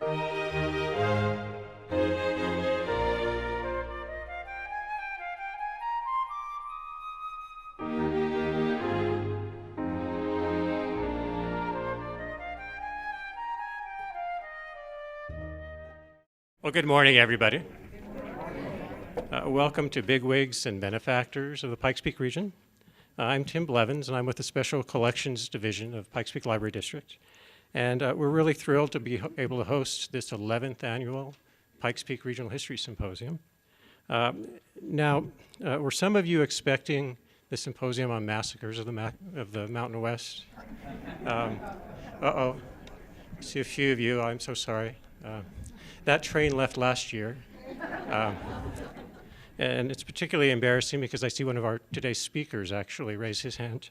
Well, good morning, everybody. Welcome to Bigwigs and Benefactors of the Pikes Peak region. I'm Tim Blevins, and I'm with the Special Collections Division of Pikes Peak Library District. And we're really thrilled to be able to host this 11th annual Pikes Peak Regional History Symposium. Now, were some of you expecting the symposium on massacres of the Mountain West? Uh-oh. I see a few of you. I'm so sorry. That train left last year. And it's particularly embarrassing because I see one of today's speakers actually raise his hand.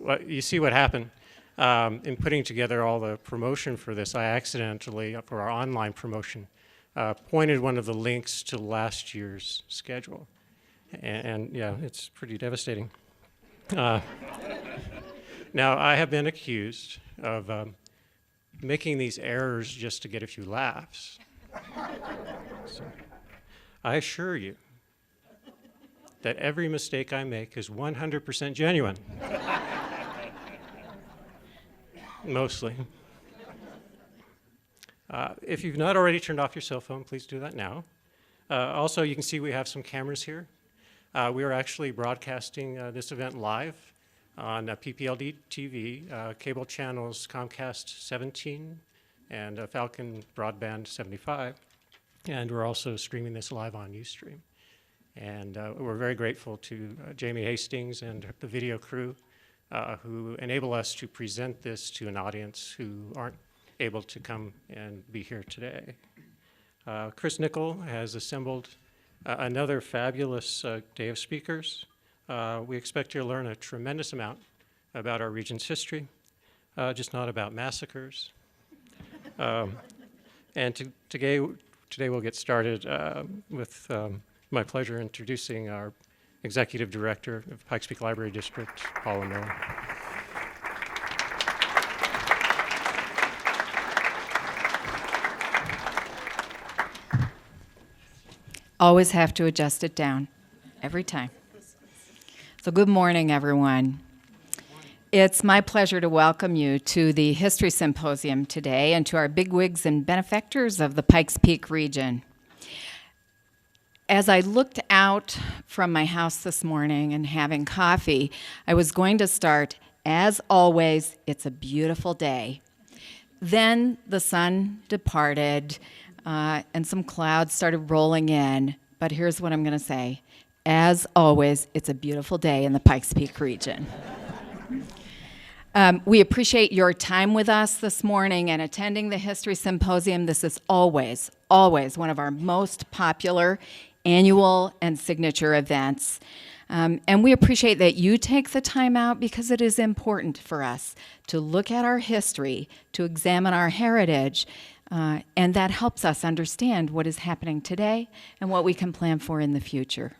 Well, you see what happened. In putting together all the promotion for this, I accidentally, for our online promotion, pointed one of the links to last year's schedule. And yeah, it's pretty devastating. Now, I have been accused of making these errors just to get a few laughs. So, I assure you that every mistake I make is 100% genuine. Mostly. If you've not already turned off your cell phone, please do that now. Also, you can see we have some cameras here. We are actually broadcasting this event live on PPLD TV, cable channels Comcast 17 and Falcon Broadband 75. And we're also streaming this live on Ustream. And we're very grateful to Jamie Hastings and the video crew who enable us to present this to an audience who aren't able to come and be here today. Chris Nickel has assembled another fabulous day of speakers. We expect you to learn a tremendous amount about our region's history, just not about massacres. And today we'll get started with my pleasure introducing our Executive Director of Pikes Peak Library District, Paula Miller. Always have to adjust it down, every time. So good morning, everyone. It's my pleasure to welcome you to the History Symposium today and to our Bigwigs and Benefactors of the Pikes Peak region. As I looked out from my house this morning and having coffee, I was going to start, as always, it's a beautiful day. Then the sun departed and some clouds started rolling in, but here's what I'm going to say. As always, it's a beautiful day in the Pikes Peak region. We appreciate your time with us this morning and attending the History Symposium. This is always one of our most popular annual and signature events. And we appreciate that you take the time out because it is important for us to look at our history, to examine our heritage, and that helps us understand what is happening today and what we can plan for in the future.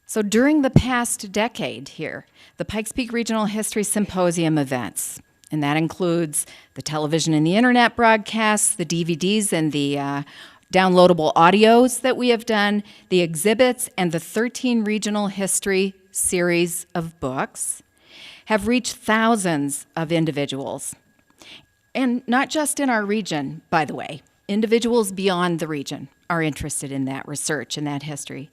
So during the past decade here, the Pikes Peak Regional History Symposium events, and that includes the television and the internet broadcasts, the DVDs and the downloadable audios that we have done, the exhibits, and the 13 regional history series of books, have reached thousands of individuals. And not just in our region, by the way. Individuals beyond the region are interested in that research and that history.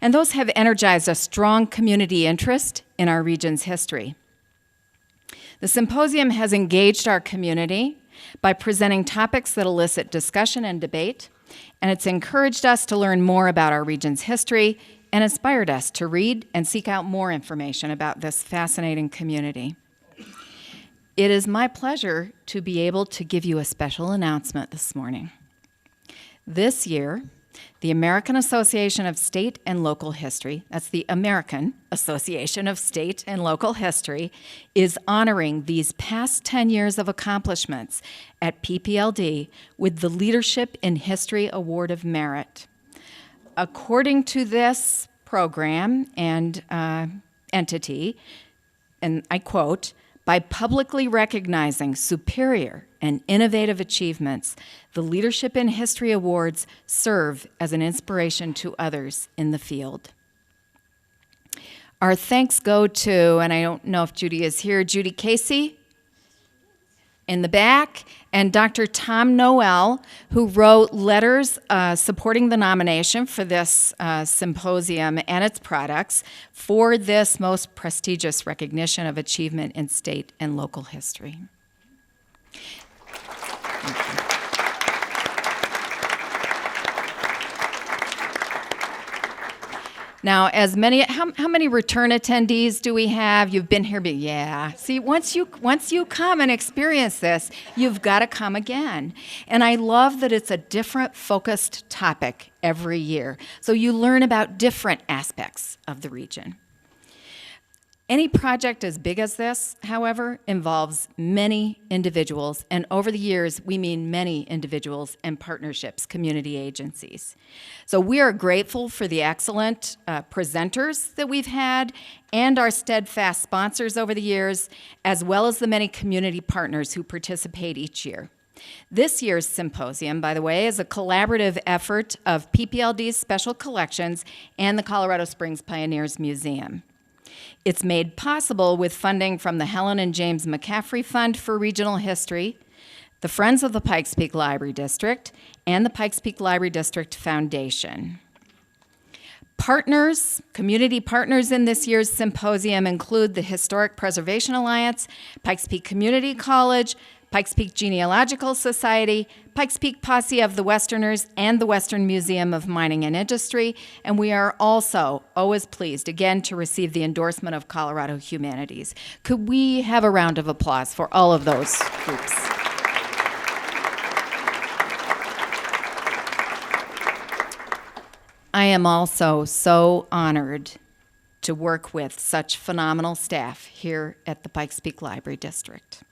And those have energized a strong community interest in our region's history. The symposium has engaged our community by presenting topics that elicit discussion and debate, and it's encouraged us to learn more about our region's history and inspired us to read and seek out more information about this fascinating community. It is my pleasure to be able to give you a special announcement this morning. This year, the American Association of State and Local History, that's the American Association of State and Local History, is honoring these past 10 years of accomplishments at PPLD with the Leadership in History Award of Merit. According to this program and entity, and I quote, By publicly recognizing superior and innovative achievements, the Leadership in History Awards serve as an inspiration to others in the field. Our thanks go to, and I don't know if Judy is here, Judy Casey in the back, and Dr. Tom Noel, who wrote letters supporting the nomination for this symposium and its products for this most prestigious recognition of achievement in state and local history. Now, how many return attendees do we have? You've been here, yeah. See, once you come and experience this, you've got to come again. And I love that it's a different focused topic every year. So you learn about different aspects of the region. Any project as big as this, however, involves many individuals, and over the years, we mean many individuals and partnerships, community agencies. So we are grateful for the excellent presenters that we've had and our steadfast sponsors over the years, as well as the many community partners who participate each year. This year's symposium, by the way, is a collaborative effort of PPLD's Special Collections and the Colorado Springs Pioneers Museum. It's made possible with funding from the Helen and James McCaffrey Fund for Regional History, the Friends of the Pikes Peak Library District, and the Pikes Peak Library District Foundation. Partners, community partners in this year's symposium include the Historic Preservation Alliance, Pikes Peak Community College, Pikes Peak Genealogical Society, Pikes Peak Posse of the Westerners, and the Western Museum of Mining and Industry. And we are also always pleased, again, to receive the endorsement of Colorado Humanities. Could we have a round of applause for all of those groups? I am also so honored to work with such phenomenal staff here at the Pikes Peak Library District.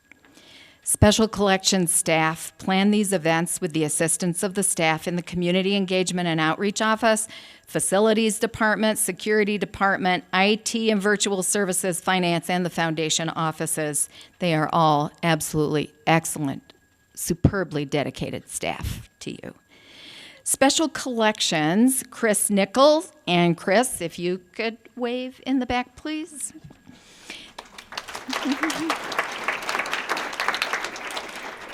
Special Collections staff plan these events with the assistance of the staff in the Community Engagement and Outreach Office, Facilities Department, Security Department, IT and Virtual Services, Finance, and the Foundation offices. They are all absolutely excellent, superbly dedicated staff to you. Special Collections, Chris Nichols, and Chris, if you could wave in the back, please.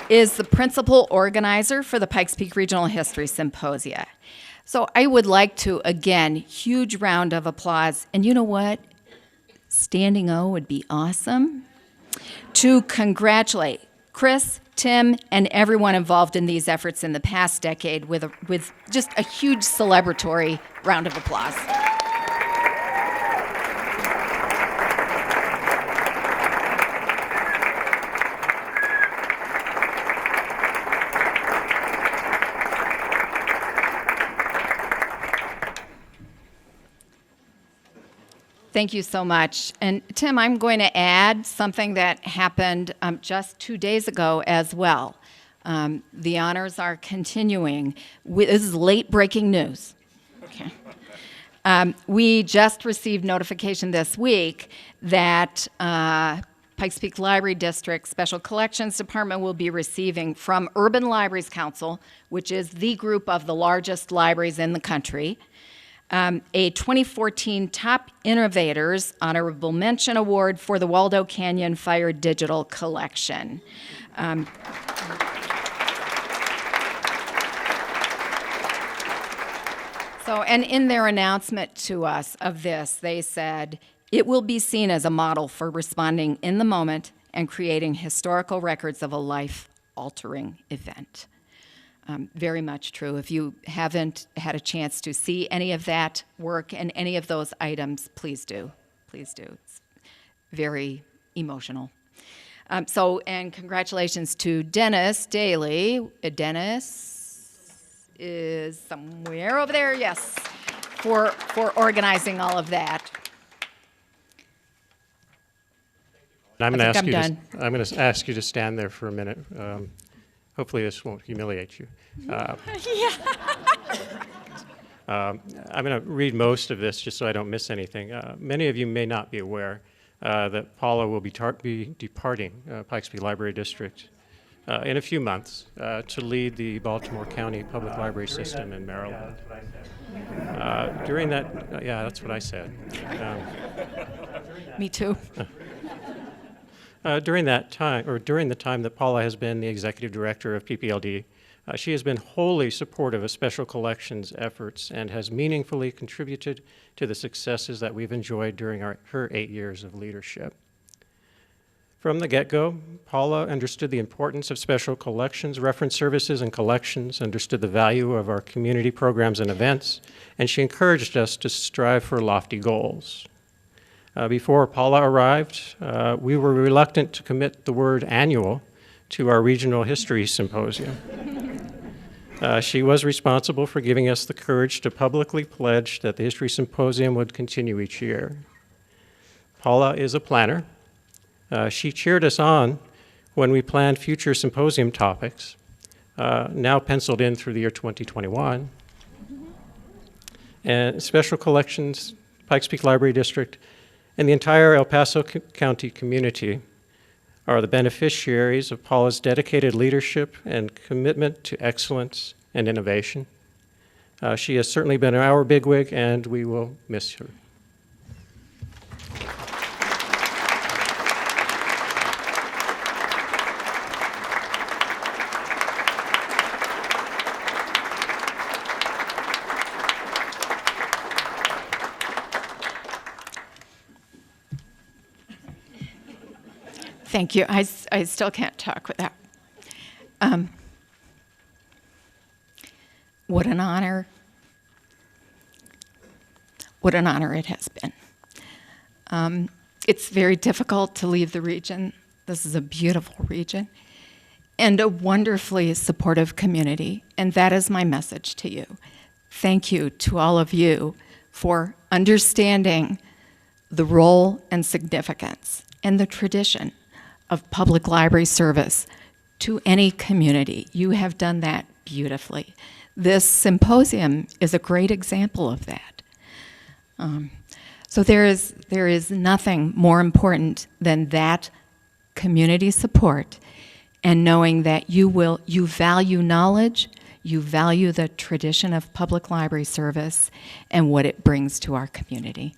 Is the principal organizer for the Pikes Peak Regional History Symposia. So I would like to, again, huge round of applause. And you know what? Standing O would be awesome. To congratulate Chris, Tim, and everyone involved in these efforts in the past decade with just a huge celebratory round of applause. Thank you so much. And Tim, I'm going to add something that happened just 2 days ago as well. The honors are continuing. This is late breaking news. Okay. We just received notification this week that Pikes Peak Library District Special Collections Department will be receiving from Urban Libraries Council, which is the group of the largest libraries in the country, a 2014 Top Innovators Honorable Mention Award for the Waldo Canyon Fire Digital Collection. And in their announcement to us of this, they said, it will be seen as a model for responding in the moment and creating historical records of a life-altering event. Very much true. If you haven't had a chance to see any of that work and any of those items, please do. Please do. It's very emotional. And congratulations to Dennis Daly. Dennis is somewhere over there, yes, for organizing all of that. I'm going to ask you to stand there for a minute. Hopefully this won't humiliate you. I'm going to read most of this just so I don't miss anything. Many of you may not be aware, that Paula will be departing Pikes Peak Library District in a few months to lead the Baltimore County Public Library System in Maryland. During that, yeah, that's what I said. Me too. During the time that Paula has been the executive director of PPLD, she has been wholly supportive of Special Collections efforts and has meaningfully contributed to the successes that we've enjoyed during her 8 years of leadership. From the get-go, Paula understood the importance of Special Collections, reference services, and collections, understood the value of our community programs and events, and she encouraged us to strive for lofty goals. Before Paula arrived, we were reluctant to commit the word annual to our regional history symposium. She was responsible for giving us the courage to publicly pledge that the History Symposium would continue each year. Paula is a planner. She cheered us on when we planned future symposium topics, now penciled in through the year 2021. And Special Collections, Pikes Peak Library District, and the entire El Paso County community are the beneficiaries of Paula's dedicated leadership and commitment to excellence and innovation. She has certainly been our bigwig, and we will miss her. Thank you. I still can't talk without. What an honor. What an honor it has been. It's very difficult to leave the region. This is a beautiful region and a wonderfully supportive community, and that is my message to you. Thank you to all of you for understanding the role and significance and the tradition of public library service to any community. You have done that beautifully. This symposium is a great example of that. So there is nothing more important than that community support and knowing that you value knowledge, you value the tradition of public library service and what it brings to our community.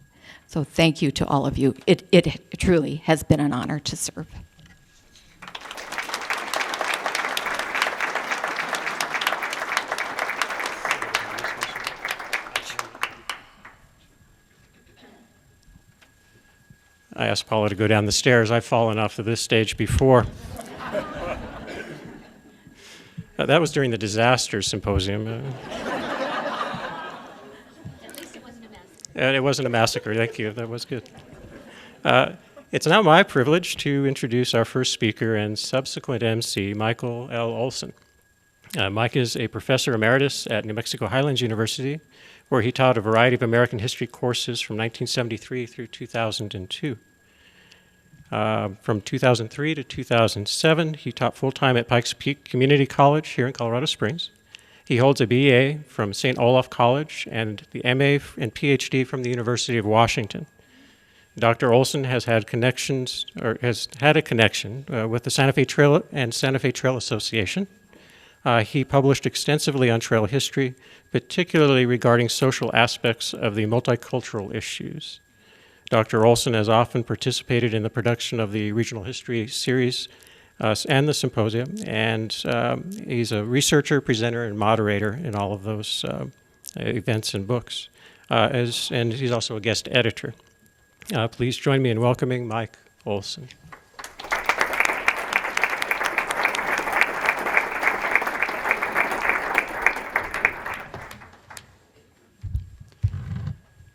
So thank you to all of you. It truly has been an honor to serve. I asked Paula to go down the stairs. I've fallen off of this stage before. That was during the disaster symposium. At least it wasn't a massacre. And it wasn't a massacre. Thank you. That was good. It's now my privilege to introduce our first speaker and subsequent MC, Michael L. Olsen. Mike is a professor emeritus at New Mexico Highlands University, where he taught a variety of American history courses from 1973 through 2002. From 2003 to 2007, he taught full-time at Pikes Peak Community College here in Colorado Springs. He holds a BA from St. Olaf College and the MA and PhD from the University of Washington. Dr. Olsen has had a connection with the Santa Fe Trail and Santa Fe Trail Association. He published extensively on trail history, particularly regarding social aspects of the multicultural issues. Dr. Olsen has often participated in the production of the Regional History Series and the Symposium, and he's a researcher, presenter, and moderator in all of those events and books, and he's also a guest editor. Please join me in welcoming Mike Olsen.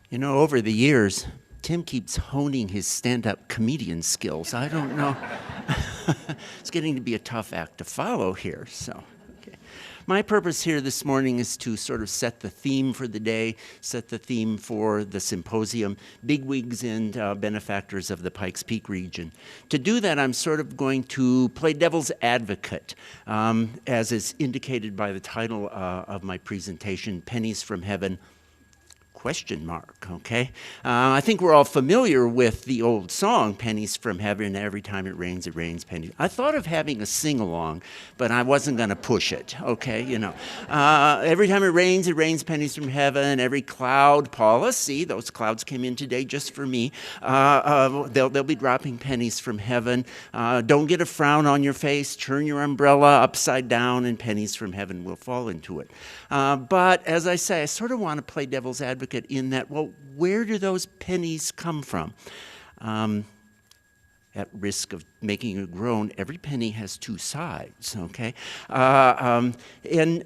You know, over the years, Tim keeps honing his stand-up comedian skills. I don't know. It's getting to be a tough act to follow here, so. Okay. My purpose here this morning is to sort of set the theme for the day, set the theme for the symposium, Bigwigs and Benefactors of the Pikes Peak region. To do that, I'm sort of going to play devil's advocate, as is indicated by the title of my presentation, Pennies from Heaven, question mark, okay? I think we're all familiar with the old song, Pennies from Heaven, every time it rains, pennies. I thought of having a sing-along, but I wasn't going to push it, okay? You know, every time it rains, pennies from heaven, every cloud, Paula, see, those clouds came in today just for me. They'll be dropping pennies from heaven. Don't get a frown on your face, turn your umbrella upside down, and pennies from heaven will fall into it. But as I say, I sort of want to play devil's advocate in that, well, where do those pennies come from? At risk of making a groan, every penny has two sides, okay? And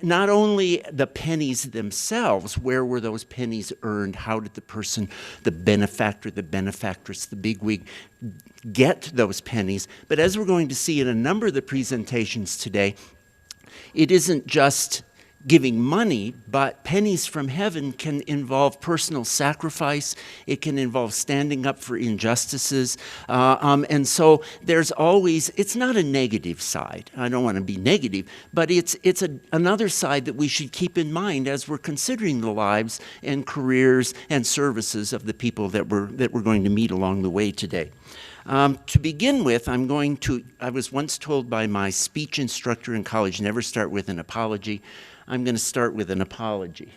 not only the pennies themselves, where were those pennies earned? How did the person, the benefactor, the benefactress, the bigwig get those pennies? But as we're going to see in a number of the presentations today, it isn't just giving money, but pennies from heaven can involve personal sacrifice. It can involve standing up for injustices. And so there's always, it's not a negative side. I don't want to be negative, but it's another side that we should keep in mind as we're considering the lives and careers and services of the people that we're going to meet along the way today. To begin with, I was once told by my speech instructor in college, never start with an apology. I'm going to start with an apology.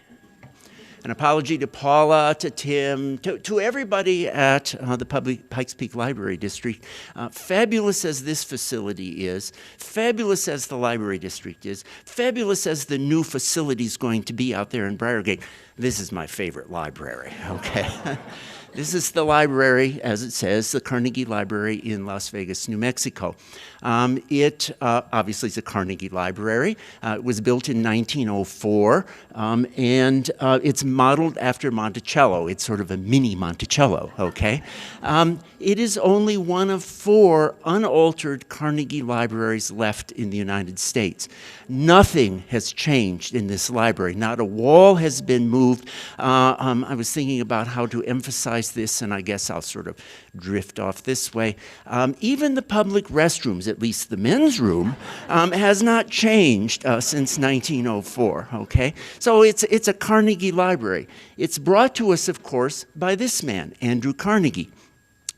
An apology to Paula, to Tim, to everybody at the Pikes Peak Library District. Fabulous as this facility is, fabulous as the library district is, fabulous as the new facility is going to be out there in Briargate, this is my favorite library, okay? This is the library, as it says, the Carnegie Library in Las Vegas, New Mexico. It obviously is a Carnegie Library. It was built in 1904, and it's modeled after Monticello. It's sort of a mini Monticello, okay? It is only one of 4 unaltered Carnegie libraries left in the United States. Nothing has changed in this library. Not a wall has been moved. I was thinking about how to emphasize this, and I guess I'll sort of drift off this way. Even the public restrooms, at least the men's room, has not changed since 1904, okay? So it's a Carnegie library. It's brought to us, of course, by this man, Andrew Carnegie.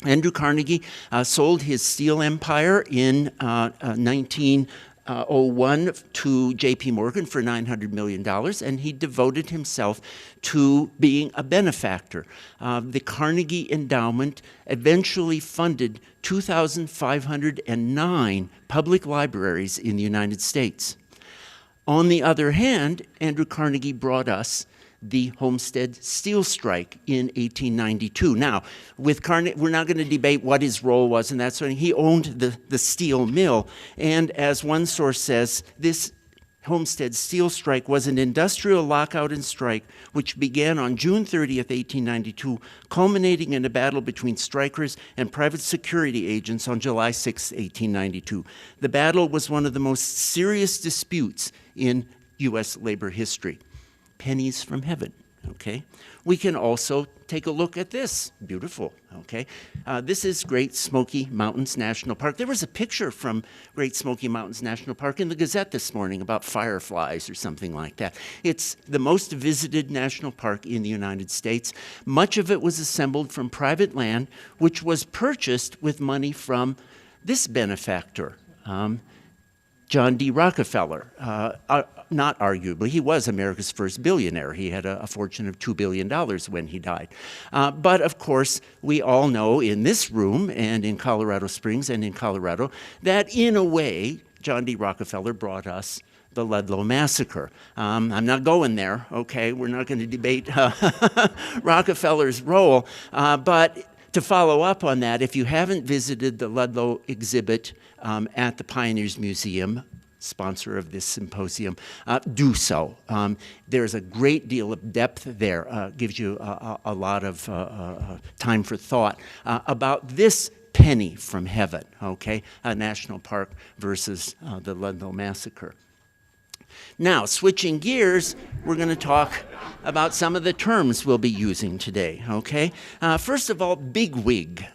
Andrew Carnegie sold his steel empire in 1901 to J.P. Morgan for $900 million, and he devoted himself to being a benefactor. The Carnegie Endowment eventually funded 2,509 public libraries in the United States. On the other hand, Andrew Carnegie brought us the Homestead Steel Strike in 1892. Now, with Carnegie, we're not going to debate what his role was in that sort of thing. He owned the steel mill, and as one source says, this Homestead Steel Strike was an industrial lockout and strike which began on June 30th, 1892, culminating in a battle between strikers and private security agents on July 6, 1892. The battle was one of the most serious disputes in U.S. labor history. Pennies from heaven, okay? We can also take a look at this. Beautiful, okay? This is Great Smoky Mountains National Park. There was a picture from Great Smoky Mountains National Park in the Gazette this morning about fireflies or something like that. It's the most visited national park in the United States. Much of it was assembled from private land, which was purchased with money from this benefactor, John D. Rockefeller. Not arguably, he was America's first billionaire. He had a fortune of $2 billion when he died. But of course, we all know in this room and in Colorado Springs and in Colorado that in a way, John D. Rockefeller brought us the Ludlow Massacre. I'm not going there, okay? We're not going to debate Rockefeller's role. But to follow up on that, if you haven't visited the Ludlow exhibit at the Pioneers Museum, sponsor of this symposium, do so. There's a great deal of depth there, gives you a lot of time for thought about this penny from heaven, okay? A national park versus the Ludlow Massacre. Now, switching gears, we're going to talk about some of the terms we'll be using today, okay? First of all, bigwig.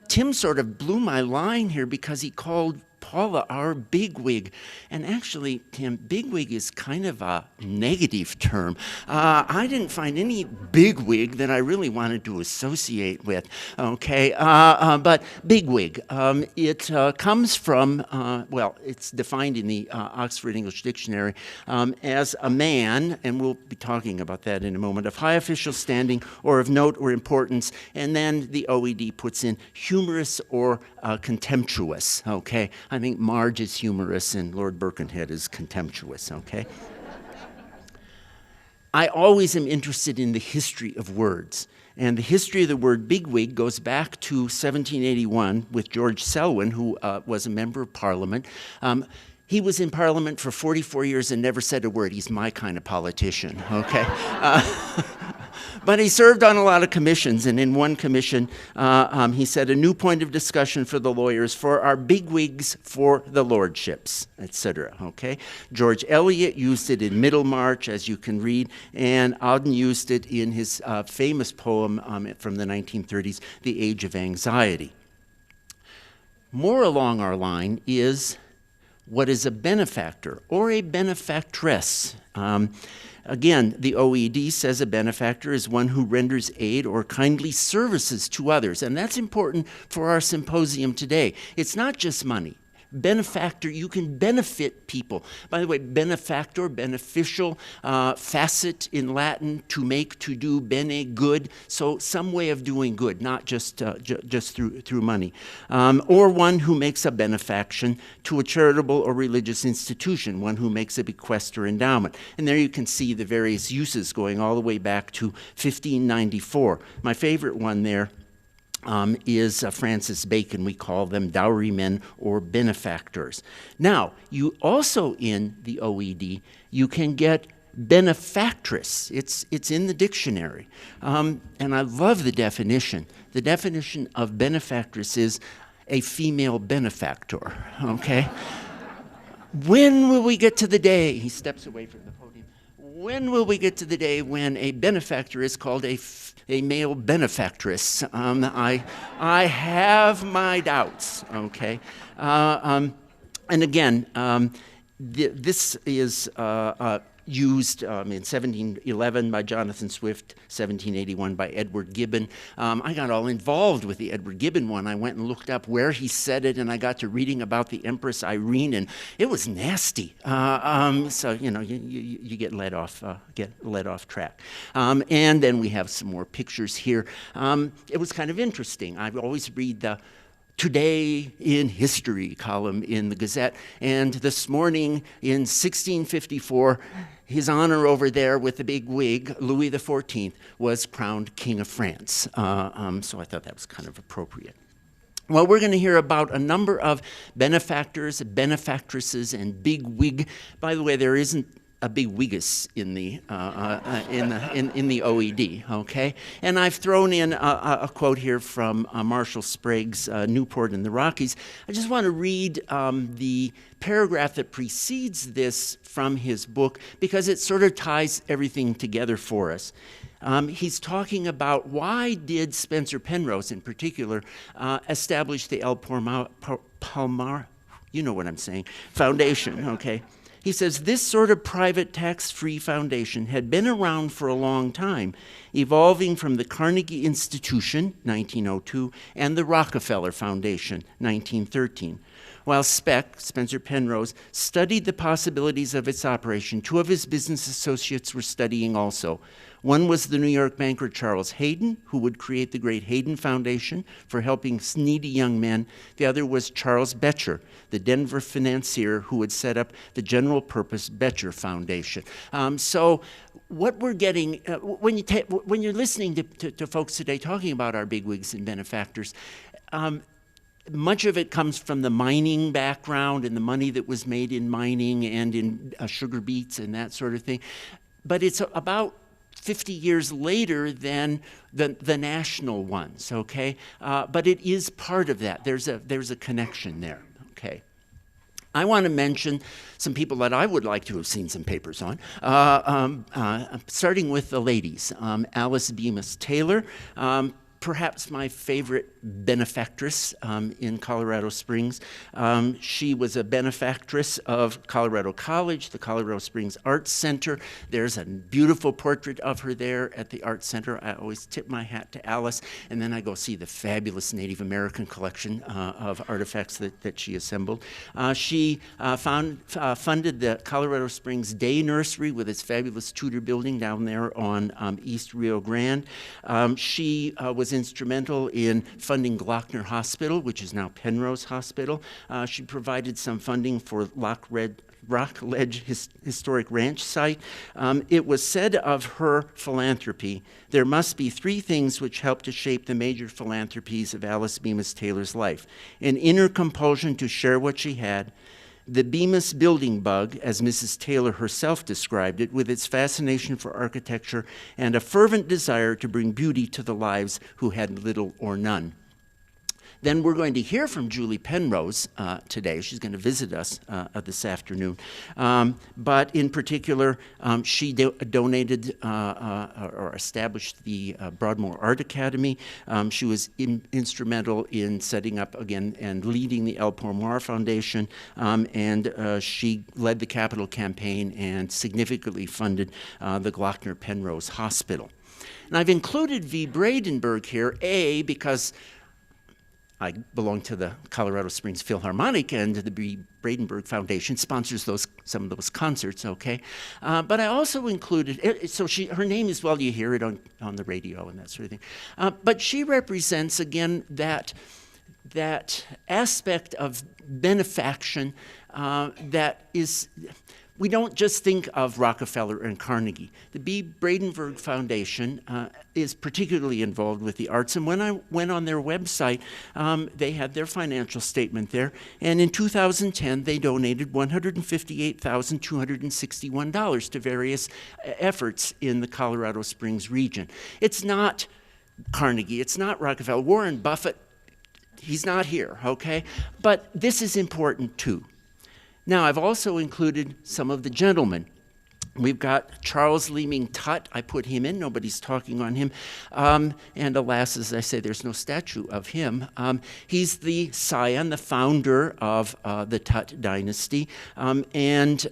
Tim sort of blew my line here because he called Paula, our bigwig. And actually, Tim, bigwig is kind of a negative term. I didn't find any bigwig that I really wanted to associate with, okay? But bigwig, it comes from, well, it's defined in the Oxford English Dictionary as a man, and we'll be talking about that in a moment, of high official standing or of note or importance, and then the OED puts in humorous or contemptuous, okay? I think Marge is humorous and Lord Birkenhead is contemptuous, okay? I always am interested in the history of words. And the history of the word bigwig goes back to 1781 with George Selwyn, who was a member of Parliament. He was in Parliament for 44 years and never said a word. He's my kind of politician, okay? But he served on a lot of commissions, and in one commission, he said, a new point of discussion for the lawyers, for our bigwigs, for the lordships, etc., okay? George Eliot used it in Middlemarch, as you can read, and Auden used it in his famous poem from the 1930s, The Age of Anxiety. More along our line is what is a benefactor or a benefactress. Again, the OED says a benefactor is one who renders aid or kindly services to others, and that's important for our symposium today. It's not just money. Benefactor, you can benefit people. By the way, benefactor, beneficial, facet in Latin, to make, to do, bene, good. So some way of doing good, not just through money. Or one who makes a benefaction to a charitable or religious institution, one who makes a bequest or endowment. And there you can see the various uses going all the way back to 1594. My favorite one there is Francis Bacon. We call them dowrymen or benefactors. Now, you also in the OED, you can get benefactress. It's in the dictionary. And I love the definition. The definition of benefactress is a female benefactor, okay? When will we get to the day, he steps away from the podium, when will we get to the day when a benefactor is called a male benefactress? I have my doubts, okay? And again, this is used in 1711 by Jonathan Swift, 1781 by Edward Gibbon. I got all involved with the Edward Gibbon one. I went and looked up where he said it, and I got to reading about the Empress Irene, and it was nasty. So you know, you get led off track. And then we have some more pictures here. It was kind of interesting. I always read the Today in History column in the Gazette, and this morning in 1654, His Honor over there with the big wig, Louis XIV, was crowned King of France. So I thought that was kind of appropriate. Well, we're going to hear about a number of benefactors, benefactresses, and big wig. By the way, there isn't a big wiggus in the OED, okay? And I've thrown in a quote here from Marshall Sprague's Newport in the Rockies. I just want to read the paragraph that precedes this from his book because it sort of ties everything together for us. He's talking about why did Spencer Penrose, in particular, establish the El Palmar, you know what I'm saying, Foundation, okay? He says, this sort of private tax-free foundation had been around for a long time, evolving from the Carnegie Institution, 1902, and the Rockefeller Foundation, 1913. While Spencer Penrose, studied the possibilities of its operation, two of his business associates were studying also. One was the New York banker Charles Hayden, who would create the great Hayden Foundation for helping needy young men. The other was Charles Beecher, the Denver financier who would set up the general-purpose Beecher Foundation. So what we're getting, when you're listening to folks today talking about our bigwigs and benefactors, much of it comes from the mining background and the money that was made in mining and in sugar beets and that sort of thing. But it's about 50 years later than the national ones, okay? But it is part of that. There's a connection there, okay? I want to mention some people that I would like to have seen some papers on, starting with the ladies. Alice Bemis Taylor, perhaps my favorite benefactress in Colorado Springs. She was a benefactress of Colorado College, the Colorado Springs Arts Center. There's a beautiful portrait of her there at the Arts Center. I always tip my hat to Alice, and then I go see the fabulous Native American collection of artifacts that she assembled. She funded the Colorado Springs Day Nursery with its fabulous Tudor building down there on East Rio Grande. She was instrumental in funding Glockner Hospital, which is now Penrose Hospital. She provided some funding for Rockledge Historic Ranch site. It was said of her philanthropy, there must be three things which helped to shape the major philanthropies of Alice Bemis Taylor's life: an inner compulsion to share what she had, the Bemis building bug, as Mrs. Taylor herself described it, with its fascination for architecture, and a fervent desire to bring beauty to the lives who had little or none. Then we're going to hear from Julie Penrose today. She's going to visit us this afternoon. But in particular, she donated or established the Broadmoor Art Academy. She was instrumental in setting up, again, and leading the El Pomoar Foundation. And she led the capital campaign and significantly funded the Glockner Penrose Hospital. And I've included V. Bradenberg here, because I belong to the Colorado Springs Philharmonic, and the B. Bradenberg Foundation sponsors some of those concerts, okay? But I also included, so her name is, well, you hear it on the radio and that sort of thing. But she represents, again, that aspect of benefaction that is, we don't just think of Rockefeller and Carnegie. The B. Bradenberg Foundation is particularly involved with the arts, and when I went on their website, they had their financial statement there, and in 2010, they donated $158,261 to various efforts in the Colorado Springs region. It's not Carnegie, it's not Rockefeller. Warren Buffett, he's not here, okay? But this is important too. Now, I've also included some of the gentlemen. We've got Charles Leeming Tutt. I put him in. Nobody's talking on him. And alas, as I say, there's no statue of him. He's the scion, the founder of the Tutt dynasty, and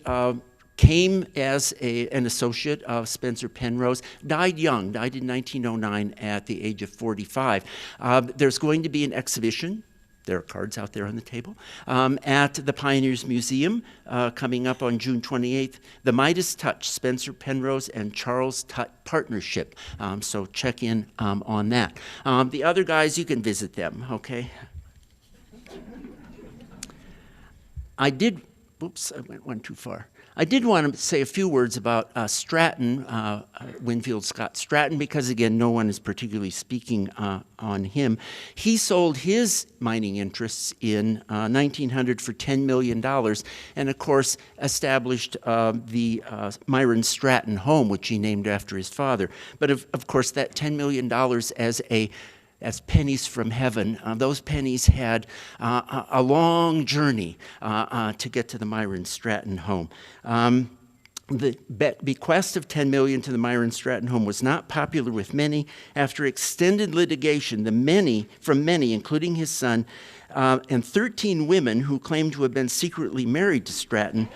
came as an associate of Spencer Penrose, died young, died in 1909 at the age of 45. There's going to be an exhibition. There are cards out there on the table, at the Pioneers Museum coming up on June 28th. The Midas Touch, Spencer Penrose and Charles Tutt Partnership. So check in on that. The other guys, you can visit them, okay? I did went too far. I did want to say a few words about Stratton, Winfield Scott Stratton, because again, no one is particularly speaking on him. He sold his mining interests in 1900 for $10 million, and of course established the Myron Stratton home, which he named after his father. But of course, that $10 million as pennies from heaven. Those pennies had a long journey to get to the Myron Stratton home. The bequest of $10 million to the Myron Stratton home was not popular with many. After extended litigation, from many, including his son, and 13 women who claimed to have been secretly married to Stratton,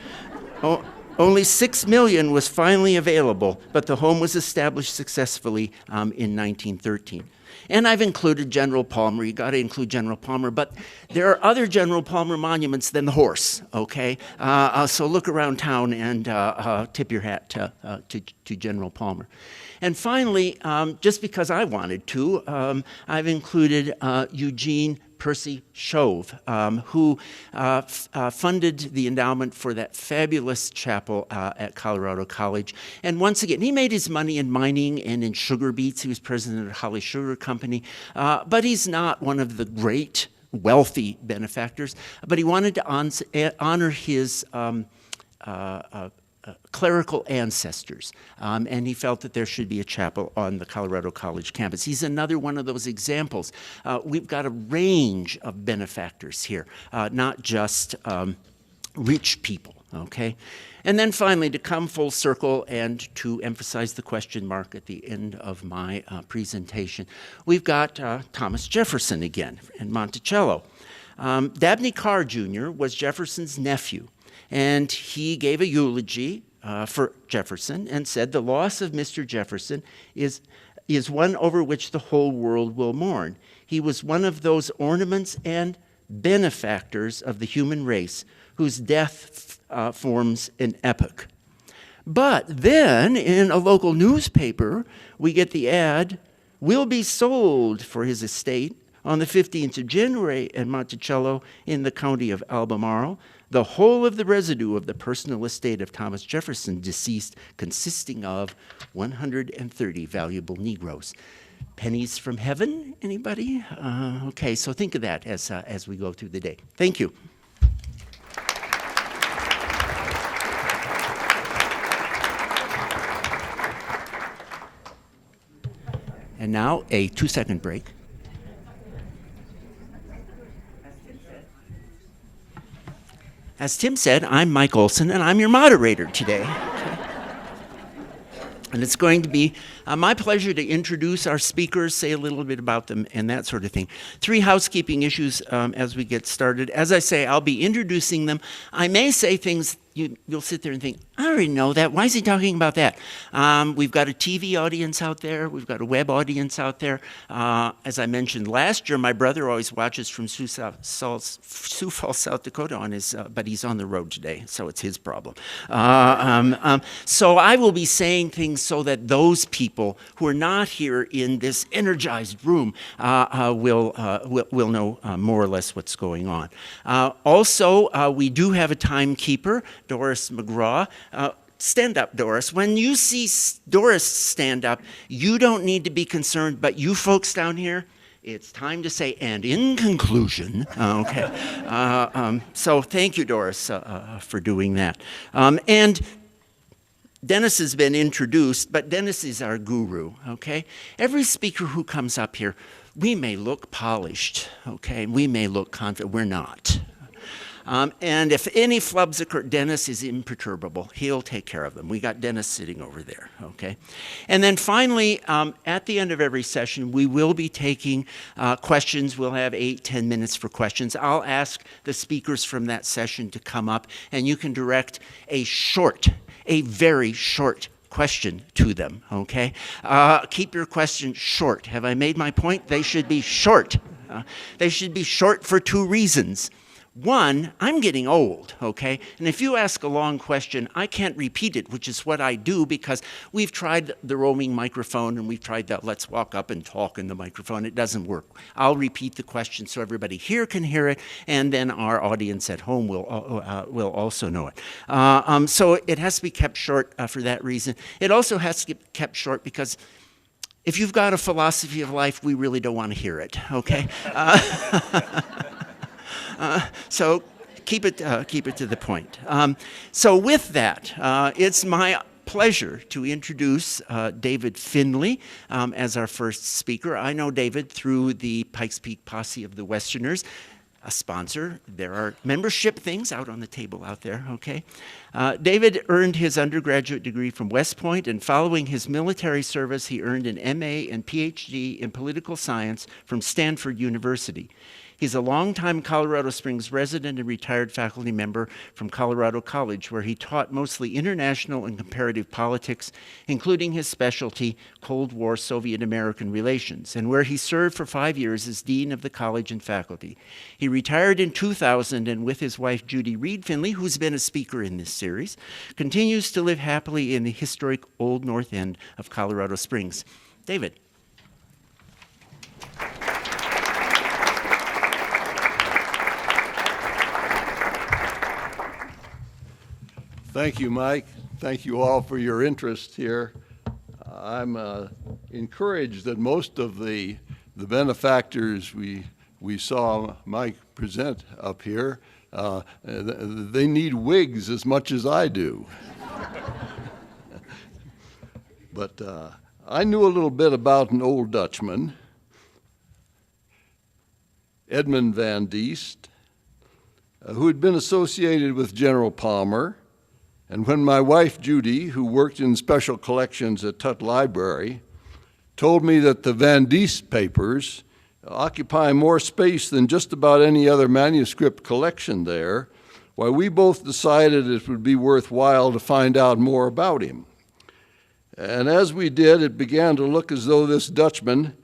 only $6 million was finally available, but the home was established successfully in 1913. And I've included General Palmer. You got to include General Palmer, but there are other General Palmer monuments than the horse, okay? So look around town and tip your hat to General Palmer. And finally, just because I wanted to, I've included Eugene Percy Shove, who funded the endowment for that fabulous chapel at Colorado College. And once again, he made his money in mining and in sugar beets. He was president of Holly Sugar Company. But he's not one of the great wealthy benefactors. But he wanted to honor his clerical ancestors, and he felt that there should be a chapel on the Colorado College campus. He's another one of those examples. We've got a range of benefactors here, not just rich people, okay? And then finally, to come full circle and to emphasize the question mark at the end of my presentation, we've got Thomas Jefferson again in Monticello. Dabney Carr Jr. was Jefferson's nephew, and he gave a eulogy for Jefferson and said, "The loss of Mr. Jefferson is one over which the whole world will mourn. He was one of those ornaments and benefactors of the human race whose death forms an epoch." But then, in a local newspaper, we get the ad, "Will be sold for his estate on the 15th of January in Monticello in the county of Albemarle, the whole of the residue of the personal estate of Thomas Jefferson, deceased, consisting of 130 valuable Negroes." Pennies from heaven, anybody? Okay, so think of that as we go through the day. Thank you. And now a 2-second break. As Tim said, I'm Mike Olsen, and I'm your moderator today. And it's going to be my pleasure to introduce our speakers, say a little bit about them, and that sort of thing. 3 housekeeping issues as we get started. As I say, I'll be introducing them. I may say things you'll sit there and think, I already know that. Why is he talking about that? We've got a TV audience out there. We've got a web audience out there. As I mentioned last year, my brother always watches from Sioux Falls, South Dakota, but he's on the road today, so it's his problem. So I will be saying things so that those people who are not here in this energized room will know more or less what's going on. Also, we do have a timekeeper, Doris McGraw. Stand up, Doris. When you see Doris stand up, you don't need to be concerned, but you folks down here, it's time to say, "and in conclusion," okay. So thank you, Doris, for doing that. And Dennis has been introduced, but Dennis is our guru, okay? Every speaker who comes up here, we may look polished, okay? We may look confident. We're not. And if any flubs occur, Dennis is imperturbable. He'll take care of them. We got Dennis sitting over there, okay? And then finally, at the end of every session, we will be taking questions. We'll have 8-10 minutes for questions. I'll ask the speakers from that session to come up, and you can direct a very short question to them, okay? Keep your questions short. Have I made my point? They should be short. They should be short for 2 reasons. One, I'm getting old, okay? And if you ask a long question, I can't repeat it, which is what I do because we've tried the roaming microphone and we've tried that let's walk up and talk in the microphone. It doesn't work. I'll repeat the question so everybody here can hear it, and then our audience at home will also know it. So it has to be kept short for that reason. It also has to get kept short because if you've got a philosophy of life, we really don't want to hear it, okay? So keep it to the point. So with that, it's my pleasure to introduce David Finley as our first speaker. I know David through the Pikes Peak Posse of the Westerners, a sponsor. There are membership things out on the table out there, okay? David earned his undergraduate degree from West Point, and following his military service, he earned an MA and PhD in political science from Stanford University. He's a longtime Colorado Springs resident and retired faculty member from Colorado College, where he taught mostly international and comparative politics, including his specialty, Cold War Soviet-American relations, and where he served for 5 years as dean of the college and faculty. He retired in 2000, and with his wife, Judy Reed Finley, who's been a speaker in this series, continues to live happily in the historic Old North End of Colorado Springs. David. Thank you, Mike. Thank you all for your interest here. I'm encouraged that most of the benefactors we saw Mike present up here, they need wigs as much as I do. But I knew a little bit about an old Dutchman, Edmond van Diest, who had been associated with General Palmer And when my wife, Judy, who worked in special collections at Tutt Library, told me that the Van Diest papers occupy more space than just about any other manuscript collection there, why, we both decided it would be worthwhile to find out more about him. And as we did, it began to look as though this Dutchman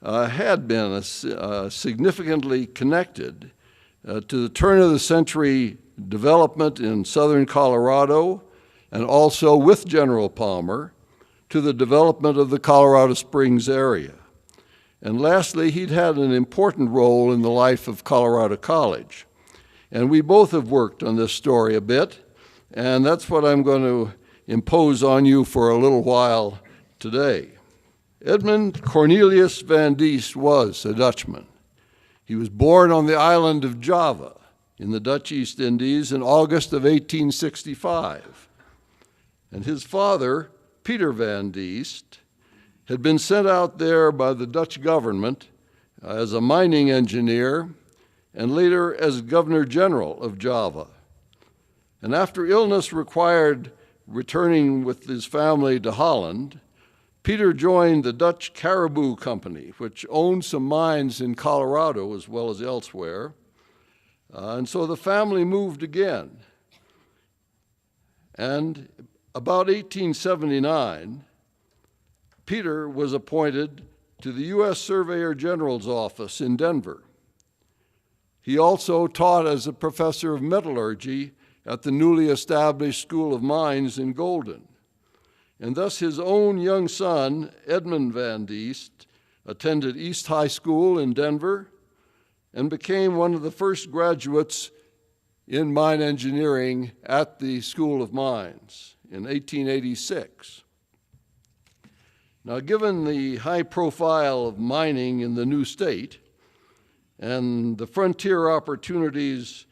had been significantly connected to the turn-of-the-century development in southern Colorado, and also with General Palmer, to the development of the Colorado Springs area. And lastly, he'd had an important role in the life of Colorado College. And we both have worked on this story a bit, and that's what I'm going to impose on you for a little while today. Edmond Cornelius van Diest was a Dutchman. He was born on the island of Java in the Dutch East Indies in August of 1865. And his father, Peter van Diest, had been sent out there by the Dutch government as a mining engineer and later as Governor General of Java. And after illness required returning with his family to Holland, Peter joined the Dutch Caribou Company, which owned some mines in Colorado as well as elsewhere. And so the family moved again. And about 1879, Peter was appointed to the U.S. Surveyor General's office in Denver. He also taught as a professor of metallurgy at the newly established School of Mines in Golden. And thus his own young son, Edmond van Diest, attended East High School in Denver and became one of the first graduates in mine engineering at the School of Mines in 1886. Now, given the high profile of mining in the new state and the frontier opportunities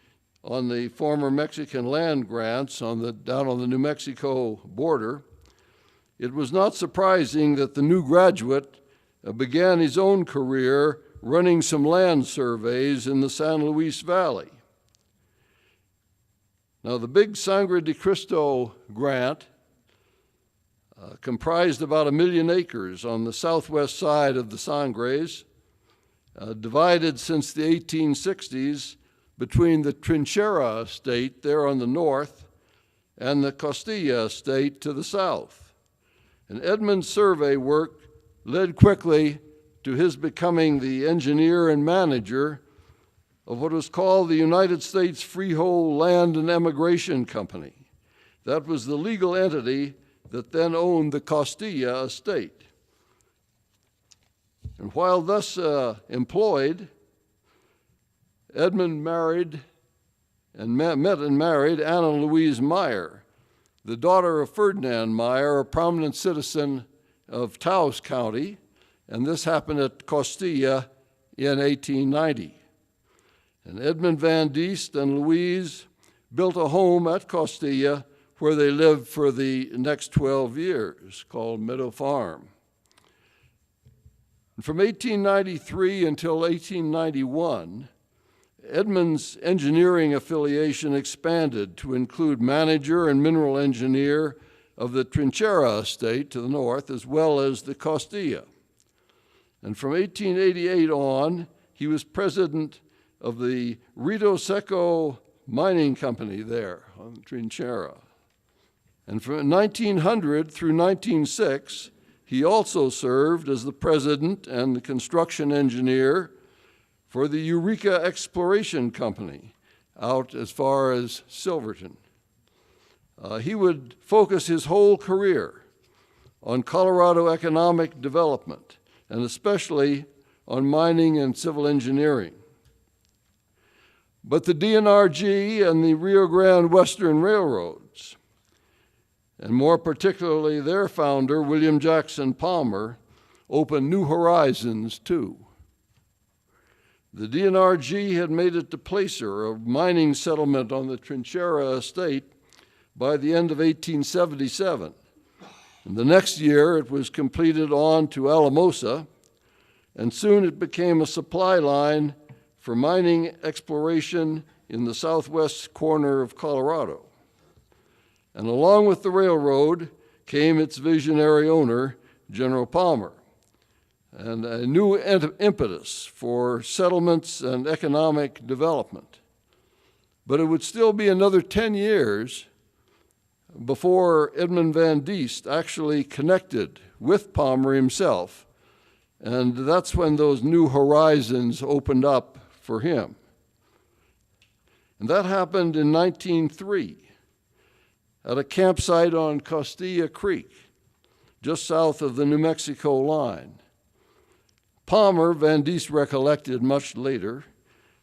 on the former Mexican land grants down on the New Mexico border, it was not surprising that the new graduate began his own career running some land surveys in the San Luis Valley. Now, the big Sangre de Cristo grant comprised about 1 million acres on the southwest side of the Sangres, divided since the 1860s between the Trinchera estate there on the north and the Costilla estate to the south. And Edmund's survey work led quickly to his becoming the engineer and manager of what was called the United States Freehold Land and Emigration Company. That was the legal entity that then owned the Costilla estate. And while thus employed, Edmund married and met and married Anna Louise Meyer, the daughter of Ferdinand Meyer, a prominent citizen of Taos County, and this happened at Costilla in 1890. And Edmond van Diest and Louise built a home at Costilla where they lived for the next 12 years, called Meadow Farm. And from 1893 until 1891, Edmund's engineering affiliation expanded to include manager and mineral engineer of the Trinchera estate to the north, as well as the Costilla. And from 1888 on, he was president of the Rito Seco mining company there on the Trinchera. And from 1900 through 1906, he also served as the president and the construction engineer for the Eureka Exploration Company out as far as Silverton. He would focus his whole career on Colorado economic development, and especially on mining and civil engineering. But the DNRG and the Rio Grande Western Railroads, and more particularly their founder, William Jackson Palmer, opened new horizons too. The DNRG had made it the placer of mining settlement on the Trinchera estate by the end of 1877. And the next year it was completed on to Alamosa, and soon it became a supply line for mining exploration in the southwest corner of Colorado. And along with the railroad came its visionary owner, General Palmer, and a new impetus for settlements and economic development. But it would still be another 10 years before Edmond van Diest actually connected with Palmer himself, and that's when those new horizons opened up for him. And that happened in 1903 at a campsite on Costilla Creek, just south of the New Mexico line. Palmer, Van Diest recollected much later,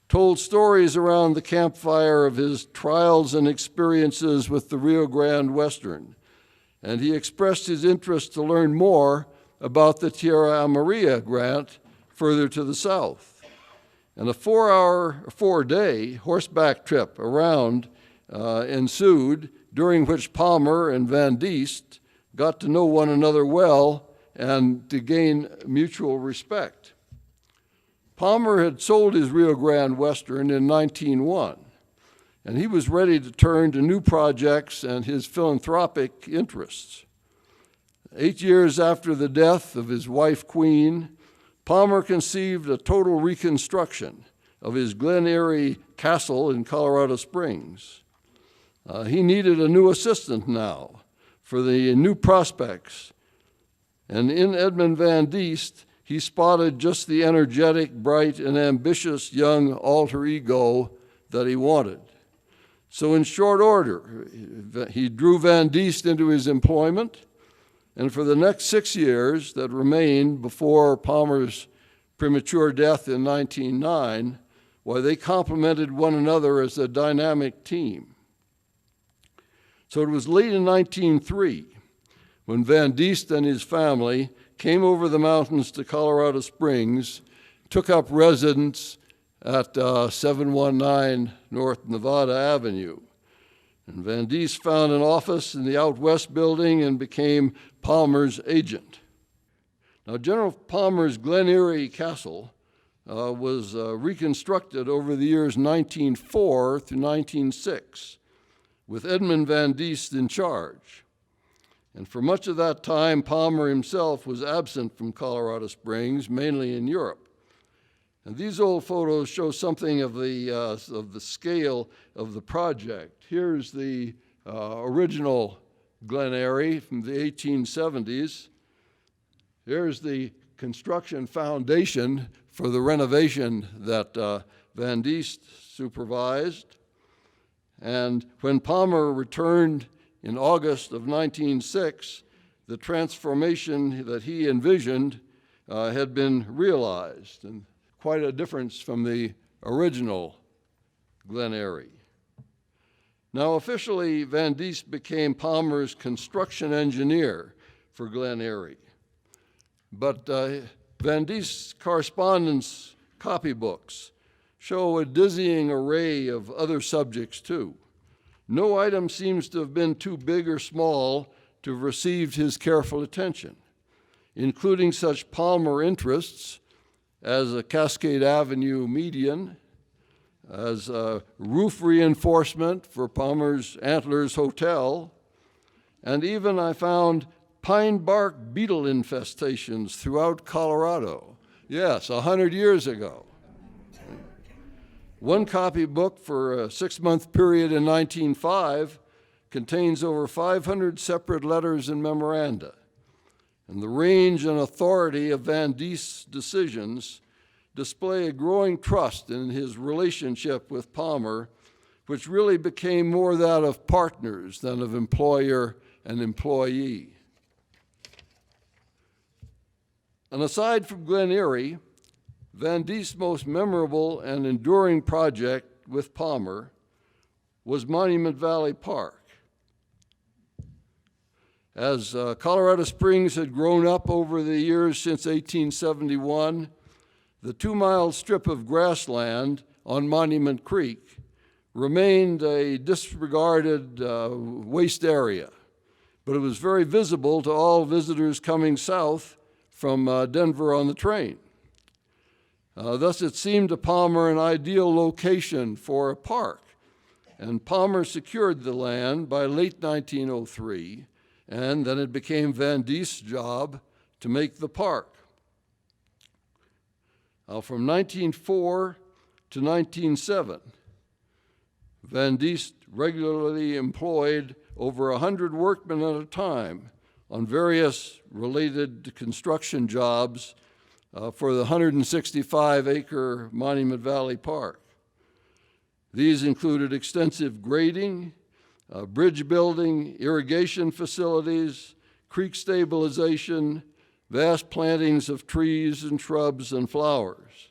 told stories around the campfire of his trials and experiences with the Rio Grande Western, and he expressed his interest to learn more about the Tierra Amarilla grant further to the south. And a four-day horseback trip around ensued, during which Palmer and Van Diest got to know one another well and to gain mutual respect. Palmer had sold his Rio Grande Western in 1901, and he was ready to turn to new projects and his philanthropic interests. 8 years after the death of his wife, Queen, Palmer conceived a total reconstruction of his Glen Eyrie castle in Colorado Springs. He needed a new assistant now for the new prospects, and in Edmond van Diest, he spotted just the energetic, bright, and ambitious young alter ego that he wanted. So in short order, he drew Van Diest into his employment, and for the next 6 years that remained before Palmer's premature death in 1909, why they complemented one another as a dynamic team. So it was late in 1903 when Van Diest and his family came over the mountains to Colorado Springs, took up residence at 719 North Nevada Avenue. And Van Diest found an office in the Out West building and became Palmer's agent. Now, General Palmer's Glen Eyrie Castle was reconstructed over the years 1904 through 1906, with Edmond van Diest in charge. And for much of that time, Palmer himself was absent from Colorado Springs, mainly in Europe. And these old photos show something of the scale of the project. Here's the original Glen Eyrie from the 1870s. Here's the construction foundation for the renovation that Van Diest supervised. And when Palmer returned in August of 1906, the transformation that he envisioned had been realized, and quite a difference from the original Glen Eyrie. Now, officially, Van Diest became Palmer's construction engineer for Glen Eyrie. But Van Diest's correspondence copybooks show a dizzying array of other subjects, too. No item seems to have been too big or small to have received his careful attention, including such Palmer interests as a Cascade Avenue median, as a roof reinforcement for Palmer's Antlers Hotel, and even I found pine bark beetle infestations throughout Colorado. Yes, 100 years ago. One copybook for a 6-month period in 1905 contains over 500 separate letters and memoranda. And the range and authority of Van Diest's decisions display a growing trust in his relationship with Palmer, which really became more that of partners than of employer and employee. And aside from Glen Eyrie, Van Diest's most memorable and enduring project with Palmer was Monument Valley Park. As Colorado Springs had grown up over the years since 1871, the 2-mile strip of grassland on Monument Creek remained a disregarded waste area, but it was very visible to all visitors coming south from Denver on the train. Thus, it seemed to Palmer an ideal location for a park, and Palmer secured the land by late 1903, and then it became Van Diest's job to make the park. From 1904 to 1907, Van Diest regularly employed over 100 workmen at a time on various related construction jobs for the 165-acre Monument Valley Park. These included extensive grading, bridge building, irrigation facilities, creek stabilization, vast plantings of trees and shrubs and flowers.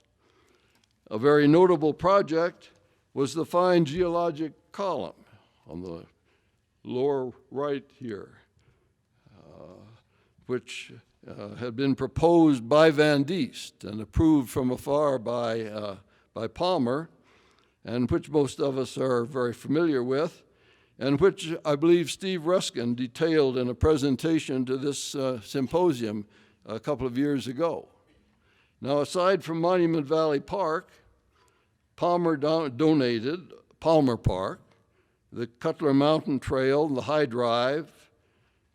A very notable project was the fine geologic column on the lower right here, which had been proposed by Van Diest and approved from afar by Palmer, and which most of us are very familiar with, and which I believe Steve Ruskin detailed in a presentation to this symposium a couple of years ago. Now, aside from Monument Valley Park, Palmer donated Palmer Park, the Cutler Mountain Trail, and the High Drive.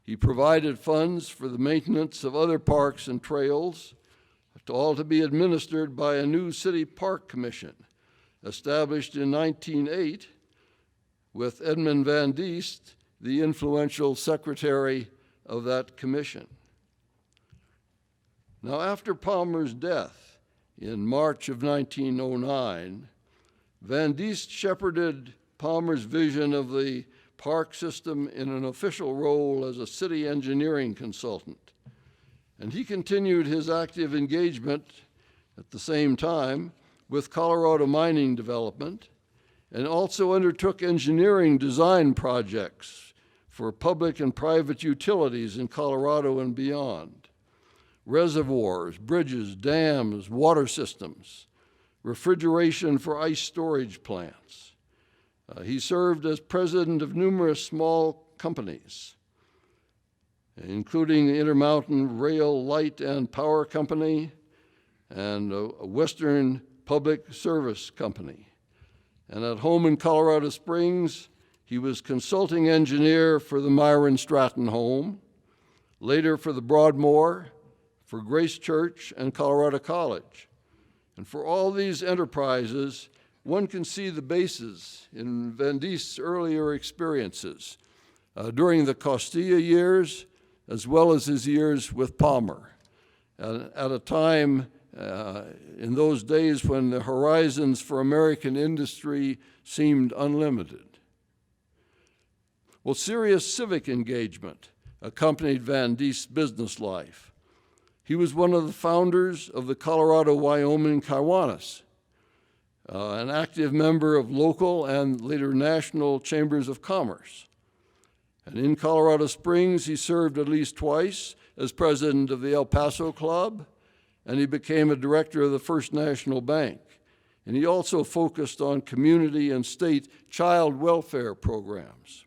He provided funds for the maintenance of other parks and trails, all to be administered by a new city park commission established in 1908 with Edmond van Diest, the influential secretary of that commission. Now, after Palmer's death in March of 1909, Van Diest shepherded Palmer's vision of the park system in an official role as a city engineering consultant. And he continued his active engagement at the same time with Colorado mining development, and also undertook engineering design projects for public and private utilities in Colorado and beyond. Reservoirs, bridges, dams, water systems, refrigeration for ice storage plants. He served as president of numerous small companies, including the Intermountain Rail Light and Power Company and a Western Public Service Company. And at home in Colorado Springs, he was consulting engineer for the Myron Stratton home, later for the Broadmoor, for Grace Church and Colorado College. And for all these enterprises, one can see the basis in Van Diest's earlier experiences during the Costilla years, as well as his years with Palmer, at a time in those days when the horizons for American industry seemed unlimited. Well, serious civic engagement accompanied Van Diest's business life. He was one of the founders of the Colorado-Wyoming Kiwanis, an active member of local and later national chambers of commerce. And in Colorado Springs, he served at least twice as president of the El Paso Club, and he became a director of the First National Bank. And he also focused on community and state child welfare programs.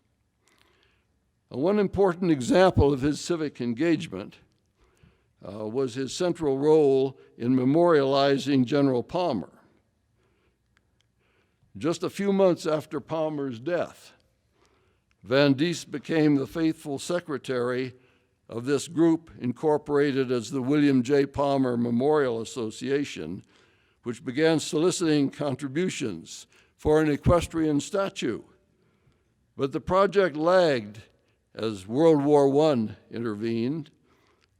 One important example of his civic engagement was his central role in memorializing General Palmer. Just a few months after Palmer's death, Van Diest became the faithful secretary of this group incorporated as the William J. Palmer Memorial Association, which began soliciting contributions for an equestrian statue. But the project lagged as World War I intervened,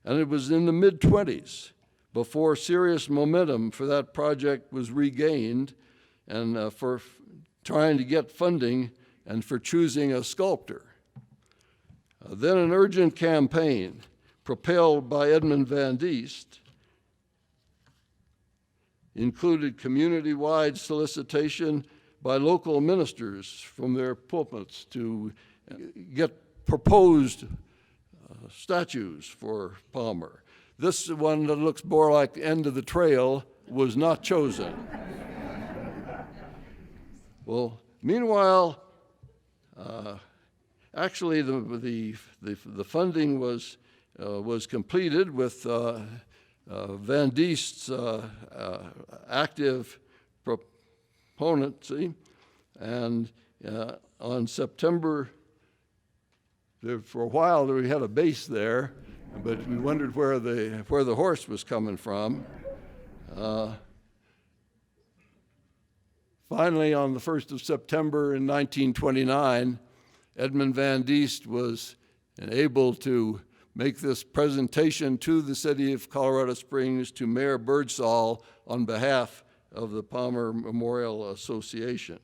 and it was in the mid-20s before serious momentum for that project was regained, and for trying to get funding and for choosing a sculptor. Then an urgent campaign propelled by Edmond van Diest included community-wide solicitation by local ministers from their pulpits to get proposed statues for Palmer. This one that looks more like the end of the trail was not chosen. Well, meanwhile, actually the funding was completed with Van Diest's active proponency, And on September, for a while we had a base there, but we wondered where the horse was coming from. Finally, on the 1st of September in 1929, Edmond van Diest was able to make this presentation to the city of Colorado Springs to Mayor Birdsall on behalf of the Palmer Memorial Association.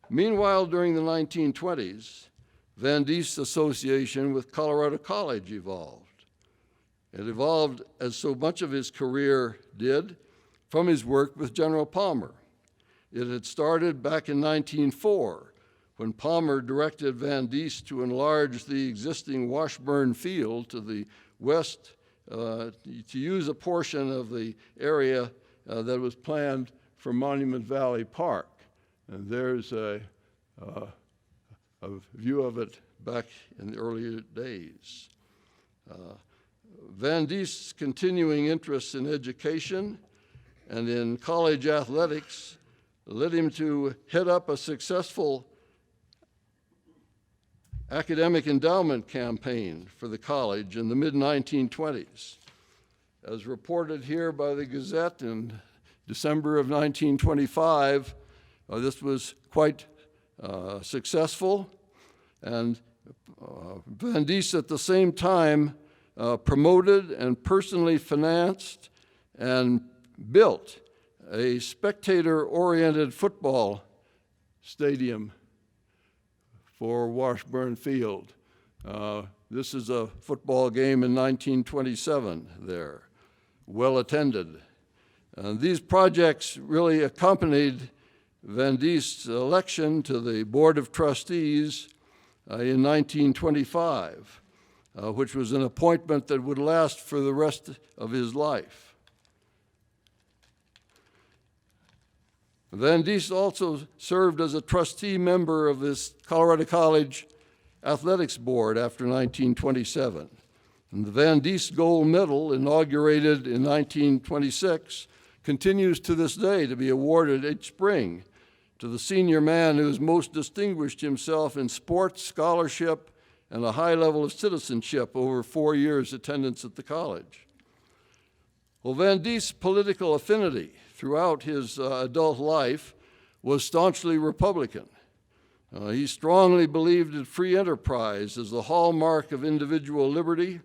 Meanwhile, during the 1920s, Van Diest's association with Colorado College evolved. It evolved, as so much of his career did, from his work with General Palmer. It had started back in 1904, when Palmer directed Van Diest to enlarge the existing Washburn Field to the west to use a portion of the area that was planned for Monument Valley Park. And there's a view of it back in the earlier days. Van Diest's continuing interest in education and in college athletics led him to head up a successful academic endowment campaign for the college in the mid-1920s. As reported here by the Gazette in December of 1925, this was quite successful, and Van Diest at the same time promoted and personally financed and built a spectator-oriented football stadium for Washburn Field. This is a football game in 1927 there, well attended. These projects really accompanied Van Diest's election to the Board of Trustees in 1925, which was an appointment that would last for the rest of his life. Van Diest also served as a trustee member of this Colorado College Athletics Board after 1927. And the Van Diest Gold Medal, inaugurated in 1926, continues to this day to be awarded each spring to the senior man who has most distinguished himself in sports, scholarship, and a high level of citizenship over 4 years' attendance at the college. Well, Van Diest's political affinity throughout his adult life was staunchly Republican. He strongly believed in free enterprise as the hallmark of individual liberty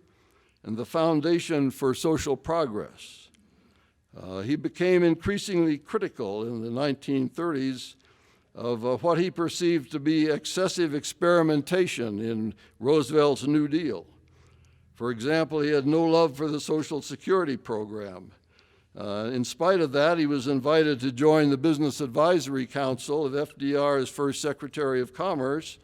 and the foundation for social progress. He became increasingly critical in the 1930s of what he perceived to be excessive experimentation in Roosevelt's New Deal. For example, he had no love for the Social Security program. In spite of that, he was invited to join the Business Advisory Council of FDR's first Secretary of Commerce,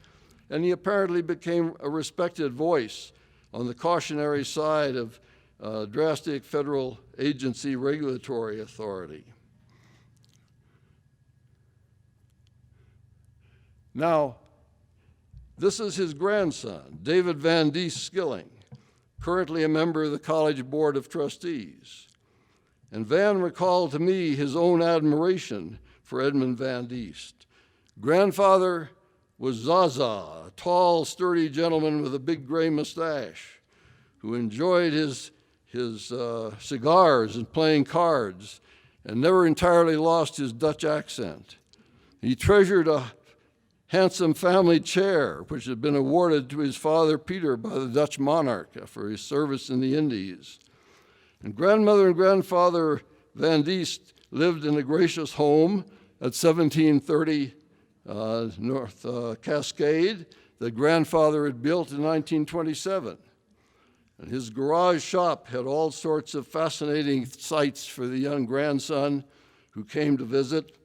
and he apparently became a respected voice on the cautionary side of drastic federal agency regulatory authority. Now, this is his grandson, David Van Diest Skilling, currently a member of the College Board of Trustees. And Van recalled to me his own admiration for Edmond Van Diest. Grandfather was Zaza, a tall, sturdy gentleman with a big gray mustache, who enjoyed his cigars and playing cards, and never entirely lost his Dutch accent. He treasured a handsome family chair, which had been awarded to his father Peter by the Dutch monarch for his service in the Indies. And grandmother and grandfather Van Diest lived in a gracious home at 1730 North Cascade that grandfather had built in 1927. And his garage shop had all sorts of fascinating sights for the young grandson who came to visit,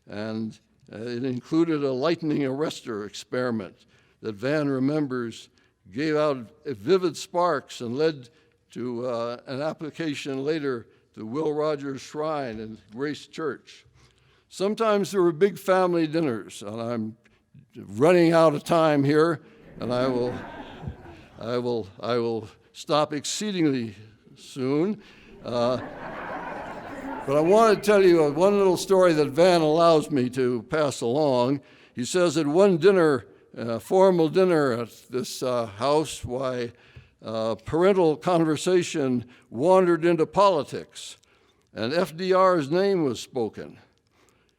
and it included a lightning arrestor experiment that Van remembers gave out vivid sparks and led to an application later to Will Rogers Shrine and Grace Church. Sometimes there were big family dinners, and I'm running out of time here, and I will stop exceedingly soon. But I want to tell you one little story that Van allows me to pass along. He says at one dinner, formal dinner at this house, why parental conversation wandered into politics, and FDR's name was spoken.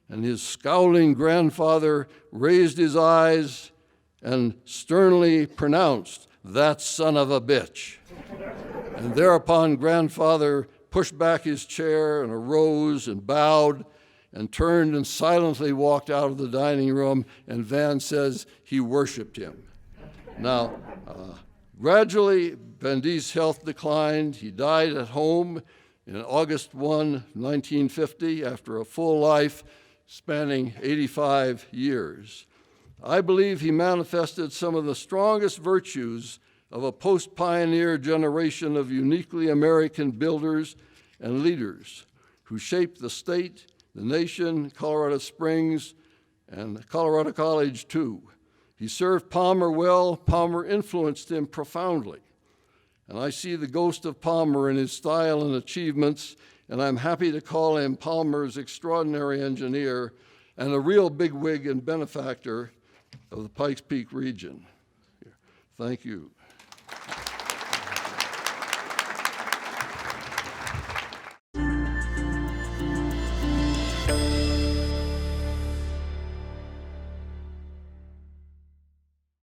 And his scowling grandfather raised his eyes and sternly pronounced, "That son of a bitch." And thereupon grandfather pushed back his chair and arose and bowed and turned and silently walked out of the dining room, and Van says he worshiped him. Now, gradually, Van Diest's health declined. He died at home in August 1, 1950, after a full life spanning 85 years. I believe he manifested some of the strongest virtues of a post-pioneer generation of uniquely American builders and leaders who shaped the state, the nation, Colorado Springs, and Colorado College too. He served Palmer well. Palmer influenced him profoundly. And I see the ghost of Palmer in his style and achievements, and I'm happy to call him Palmer's extraordinary engineer and a real bigwig and benefactor of the Pikes Peak region. Thank you.